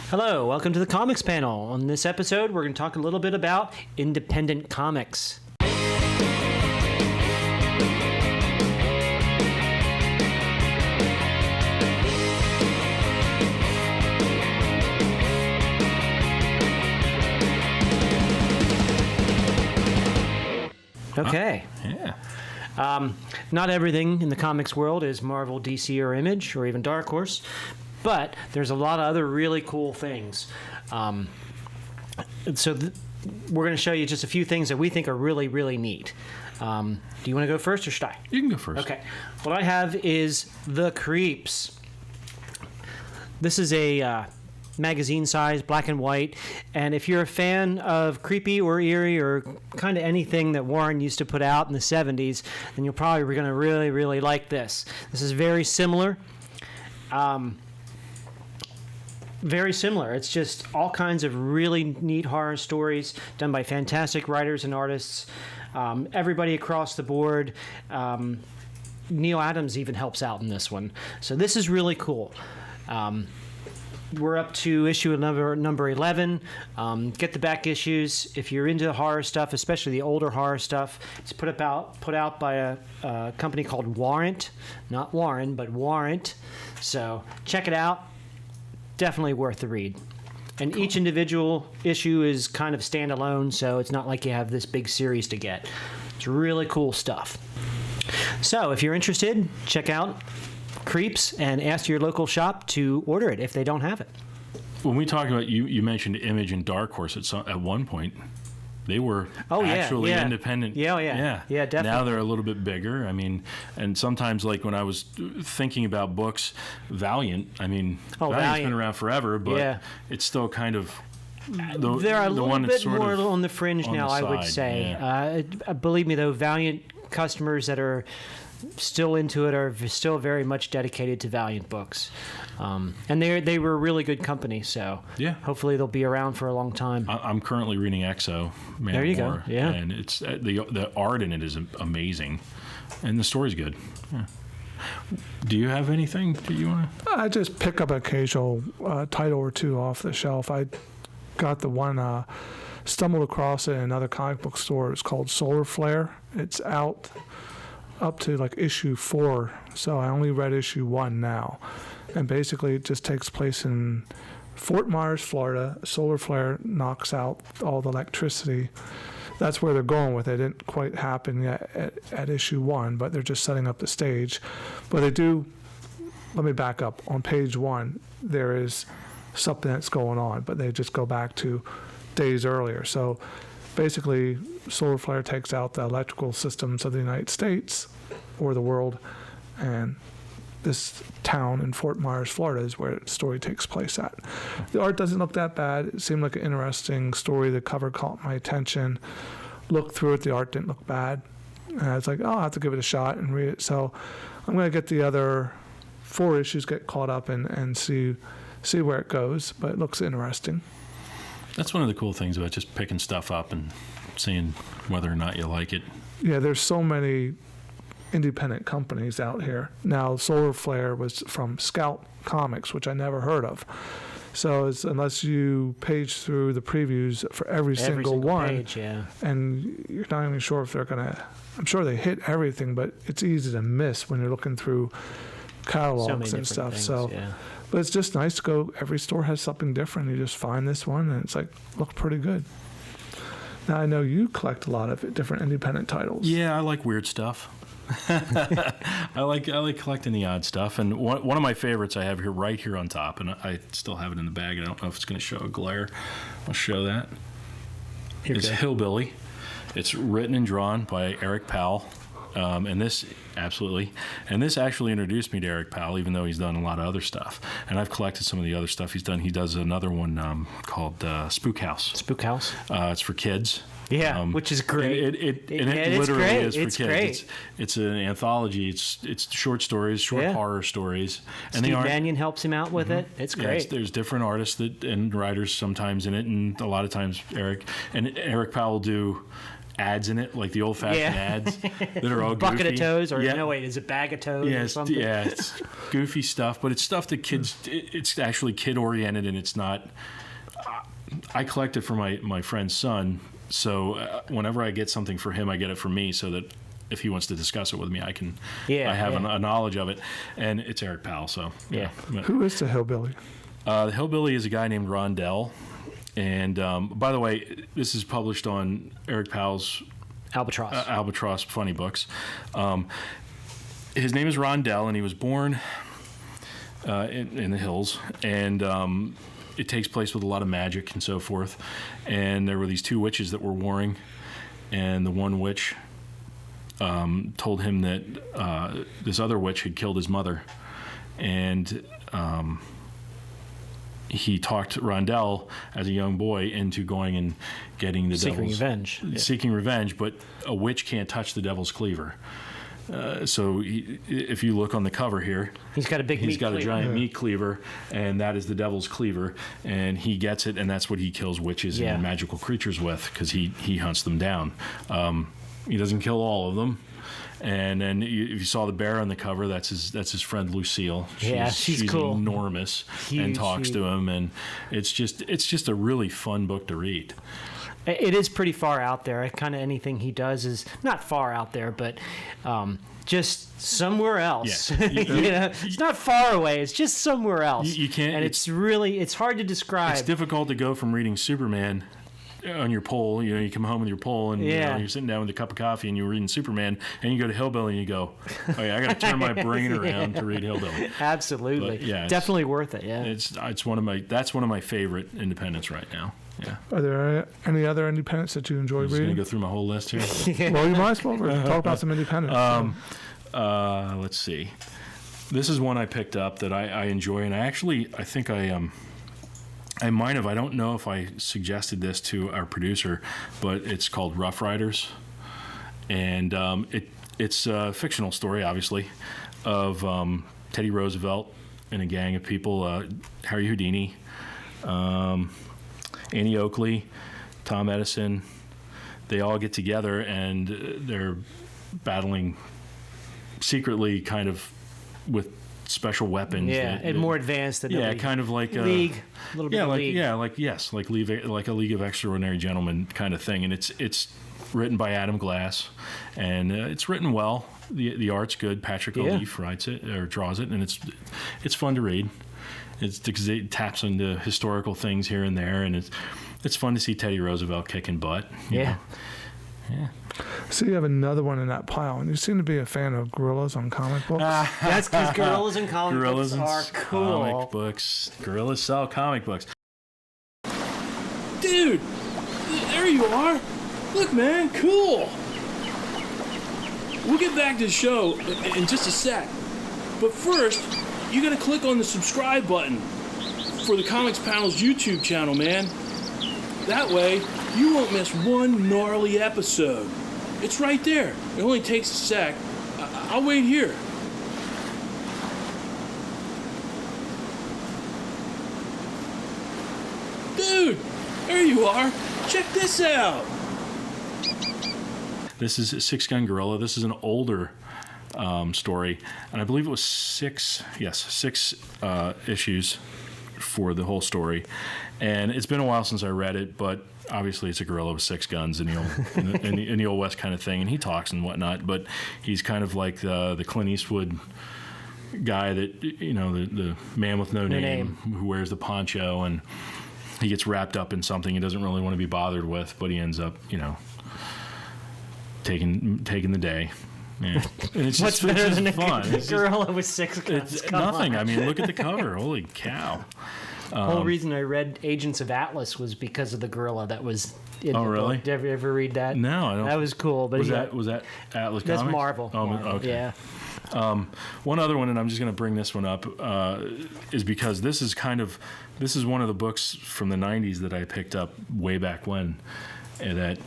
Hello, welcome to the Comics Panel. On this episode, we're going to talk a little bit about independent comics. Okay. Yeah. Not everything in the comics world is Marvel, DC, or Image, or even Dark Horse, but there's a lot of other really cool things. We're going to show you just a few things that we think are really, really neat. Do you want to go first, or should I? You can go first. Okay. What I have is The Creeps. This is a magazine size, black and white, and if you're a fan of creepy or eerie or kind of anything that Warren used to put out in the 70s, then you're probably going to really, really like this. This is very similar. Very similar. It's just all kinds of really neat horror stories done by fantastic writers and artists. Everybody across the board. Neil Adams even helps out in this one. So this is really cool. We're up to issue number 11. Get the back issues. If you're into horror stuff, especially the older horror stuff, it's put out by a company called Warrant. Not Warren, but Warrant. So check it out. Definitely worth the read. And each individual issue is kind of standalone, so it's not like you have this big series to get. It's really cool stuff. So if you're interested, check out Creeps and ask your local shop to order it if they don't have it. When we talk about, you mentioned Image and Dark Horse at one point. They were actually independent. Yeah, definitely. Now they're a little bit bigger. I mean, and sometimes, like when I was thinking about books, Valiant's Valiant been around forever, but it's still kind of they're a little bit more on the fringe now, I would say. Yeah. Believe me, though, Valiant customers that are still into it are still very much dedicated to Valiant books, and they were a really good company. So hopefully they'll be around for a long time. I'm currently reading Exo. Man there you War, go. Yeah, and it's the art in it is amazing, and the story's good. Yeah. Do you have anything that you want to? I just pick up an occasional title or two off the shelf. I got the one stumbled across it in another comic book store. It's called Solar Flare. It's out up to like issue 4, so I only read issue 1 now, and basically it just takes place in Fort Myers, Florida. A solar flare knocks out all the electricity. That's where they're going with it. It didn't quite happen yet at issue 1, but they're just setting up the stage. But they do, let me back up. On page 1, there is something that's going on, but they just go back to days earlier. So basically, solar flare takes out the electrical systems of the United States or the world, and this town in Fort Myers, Florida is where the story takes place at. The art doesn't look that bad. It seemed like an interesting story. The cover caught my attention. Looked through it. The art didn't look bad. And I was like, I'll have to give it a shot and read it. So I'm going to get the other 4 issues, get caught up and see where it goes. But it looks interesting. That's one of the cool things about just picking stuff up and seeing whether or not you like it. Yeah, there's so many independent companies out here. Now, Solar Flare was from Scout Comics, which I never heard of. So unless you page through the previews for every single one, page, and you're not even sure if they're going to, I'm sure they hit everything, but it's easy to miss when you're looking through catalogs and stuff. Things, but it's just nice to go, every store has something different. You just find this one and it's like, look pretty good. Now, I know you collect a lot of different independent titles. Yeah, I like weird stuff. I like collecting the odd stuff, and one of my favorites I have right here on top, and I still have it in the bag. I don't know if it's going to show a glare. I'll show that. It's Hillbilly. It's written and drawn by Eric Powell, and this actually introduced me to Eric Powell, even though he's done a lot of other stuff. And I've collected some of the other stuff he's done. He does another one called Spook House. Spook House. It's for kids. Yeah, which is great. It literally is for kids. Great. It's an anthology. It's short stories, horror stories. And Steve Mannion helps him out with it. It's great. There's different artists and writers sometimes in it, and a lot of times Eric Powell do ads in it, like the old-fashioned Yeah. ads that are all Bucket goofy. of toes, or Yeah. no, wait, is it bag of toes Yeah, or something? it's goofy stuff, but it's stuff that kids. It's actually kid-oriented, and it's not. I collect it for my friend's son, so whenever I get something for him, I get it for me, so that if he wants to discuss it with me, I can. Yeah, I have yeah. a knowledge of it, and it's Eric Powell. So Yeah. But, Who is the hillbilly? the hillbilly is a guy named Rondell, and by the way, this is published on Eric Powell's Albatross. Albatross Funny Books. His name is Rondell, and he was born in the hills, and it takes place with a lot of magic and so forth. And there were these two witches that were warring, and the one witch told him that this other witch had killed his mother, and he talked Rondell as a young boy into going and getting the seeking revenge, but a witch can't touch the devil's cleaver. So if you look on the cover here, He's got a big he's meat got cleaver. a giant meat cleaver, and that is the devil's cleaver, and he gets it, and that's what he kills witches Yeah. and magical creatures with, because he hunts them down. He doesn't kill all of them. And then if you saw the bear on the cover, that's his friend Lucille. She's cool. Enormous, Huge, and talks huge. to him, and it's just a really fun book to read. It is pretty far out there. Kind of anything he does is not far out there, but just somewhere else. Yeah. You know, it's not far away. It's just somewhere else. You can't. And it's hard to describe. It's difficult to go from reading Superman on your pole. You know, you come home with your pole, and Yeah. you're sitting down with a cup of coffee, and you're reading Superman, and you go to Hillbilly, and you go, "Oh yeah, I got to turn my brain around to read Hillbilly." Absolutely. But, yeah, Definitely worth it. Yeah. It's one of my favorite independents right now. Yeah. Are there any other independents that you enjoy I'm just gonna reading? go through my whole list here. Well, you might as well talk about some independents. Let's see. This is one I picked up that I enjoy, and I think I might have. I don't know if I suggested this to our producer, but it's called Rough Riders, and it's a fictional story, obviously, of Teddy Roosevelt and a gang of people. Harry Houdini, Annie Oakley, Tom Edison. They all get together, and they're battling secretly, kind of with special weapons. Yeah, and more advanced than the Yeah, League. kind of like League. A little bit yeah, of like League. like a League of Extraordinary Gentlemen kind of thing, and it's written by Adam Glass, and it's written well. The art's good. Patrick O'Leaf writes it or draws it, and it's fun to read. It's because it taps into historical things here and there, and it's fun to see Teddy Roosevelt kicking butt. You know? Yeah. So you have another one in that pile, and you seem to be a fan of gorillas on comic books. That's because gorillas and comic Gorillas books are and cool. comic books. Gorillas sell comic books. Dude, there you are. Look, man, cool. We'll get back to the show in just a sec. But first, you gotta click on the subscribe button for the Comics Panel's YouTube channel, man. That way, you won't miss one gnarly episode. It's right there. It only takes a sec. I'll wait here. Dude, there you are. Check this out. This is Six Gun Gorilla. This is an older story, and I believe it was six issues for the whole story. And it's been a while since I read it, but obviously it's a gorilla with six guns in the old in the old west kind of thing, and he talks and whatnot. But he's kind of like the Clint Eastwood guy that, you know, the man with no name who wears the poncho, and he gets wrapped up in something he doesn't really want to be bothered with, but he ends up, you know, taking the day. Yeah. And it's What's just, better it's than a just fun. It's just- gorilla with six guns? it's Come nothing. on. I mean, look at the cover. Holy cow. The whole reason I read Agents of Atlas was because of the gorilla that was in Oh, the really? book. Did you ever read that? No, I don't. That was cool. But was yeah, that Atlas that's Comics? Marvel. Oh, Marvel, okay. Yeah. One other one, and I'm just going to bring this one up, is because this is one of the books from the 90s that I picked up way back when, and that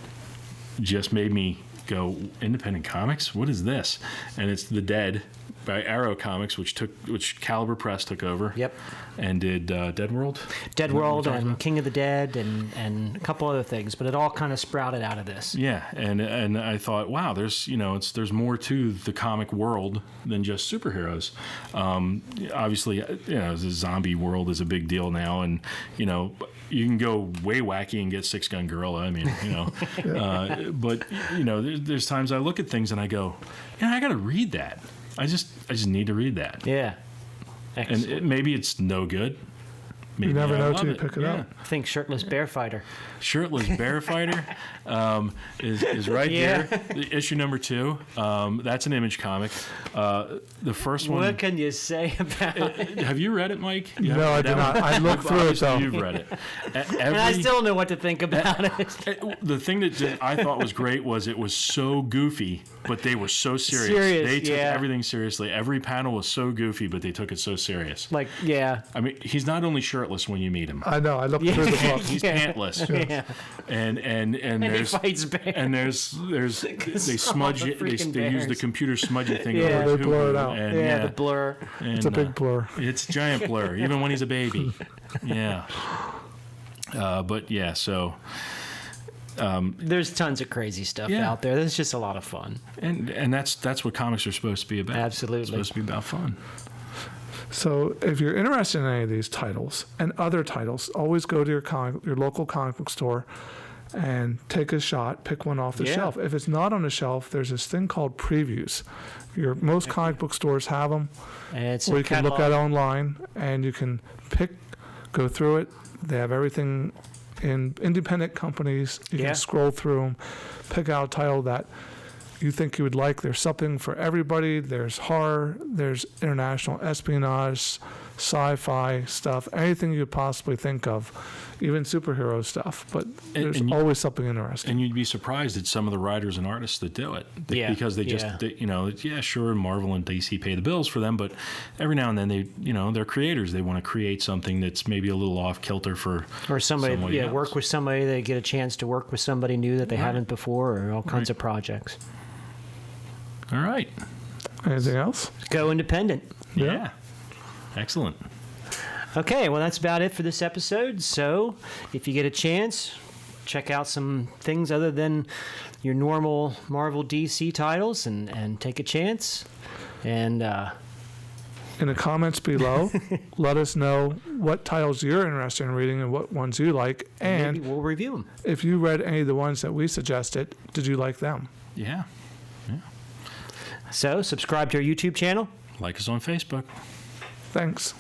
just made me go, independent comics? What is this? And it's The Dead by Arrow Comics, which Caliber Press took over. Yep. And did Dead World. Dead Is that what World we're talking and about? King of the Dead and a couple other things, but it all kind of sprouted out of this. Yeah, and I thought, wow, there's there's more to the comic world than just superheroes. Obviously, the zombie world is a big deal now, and you can go way wacky and get Six Gun Gorilla. I mean, but there's times I look at things and I go, I got to read that. I just need to read that. Yeah. Excellent. And maybe it's no good. Maybe You never I know love till you pick it up. I think Shirtless Bear Fighter. Shirtless Bear Fighter is right Yeah. there. Issue number 2. That's an Image comic. The first one. What can you say about it? Have you read it, Mike? You No, haven't I read did that not. one? I looked through it, Obviously, though. You've read it. And I still don't know what to think about it. The thing that I thought was great was it was so goofy, but they were so serious. Serious, They took yeah. everything seriously. Every panel was so goofy, but they took it so serious. Like, yeah. I mean, he's not only shirtless when you meet him. I know. I looked through the book. He's Yeah. pantless. Yeah. And And he there's fights bears. and there's they smudge the it. They freaking use the bears. computer smudging thing. Yeah. over They blur it Hulu, out. And, Yeah, the blur. It's a big blur. It's a giant blur, even when he's a baby. Yeah. But yeah, so There's tons of crazy stuff Yeah. out there. That's just a lot of fun. and that's what comics are supposed to be about. Absolutely. It's supposed to be about fun. So if you're interested in any of these titles and other titles, always go to your local comic book store and take a shot, pick one off the Yeah. shelf. If it's not on the shelf, there's this thing called previews. Most comic book stores have them, And it's or a you can look catalog. at online and you can go through it. They have everything in independent companies. You Yeah. can scroll through them, pick out a title that you think you would like. There's something for everybody. There's horror, there's international espionage, sci-fi stuff, anything you could possibly think of, even superhero stuff. But there's and you- always something interesting. And you'd be surprised at some of the writers and artists that do it. Yeah, Because they just, yeah. sure, Marvel and DC pay the bills for them, but every now and then they're creators. They want to create something that's maybe a little off kilter for Or somebody, else. work with somebody. They get a chance to work with somebody new that they Right. haven't before, or all kinds Right. of projects. All right. Anything else? Go independent. Yeah. Excellent. Okay, well, that's about it for this episode. So, if you get a chance, check out some things other than your normal Marvel DC titles and take a chance. And In the comments below, let us know what titles you're interested in reading and what ones you like. maybe And we'll review them. if you read any of the ones that we suggested, did you like them? Yeah. So, subscribe to our YouTube channel. Like us on Facebook. Thanks.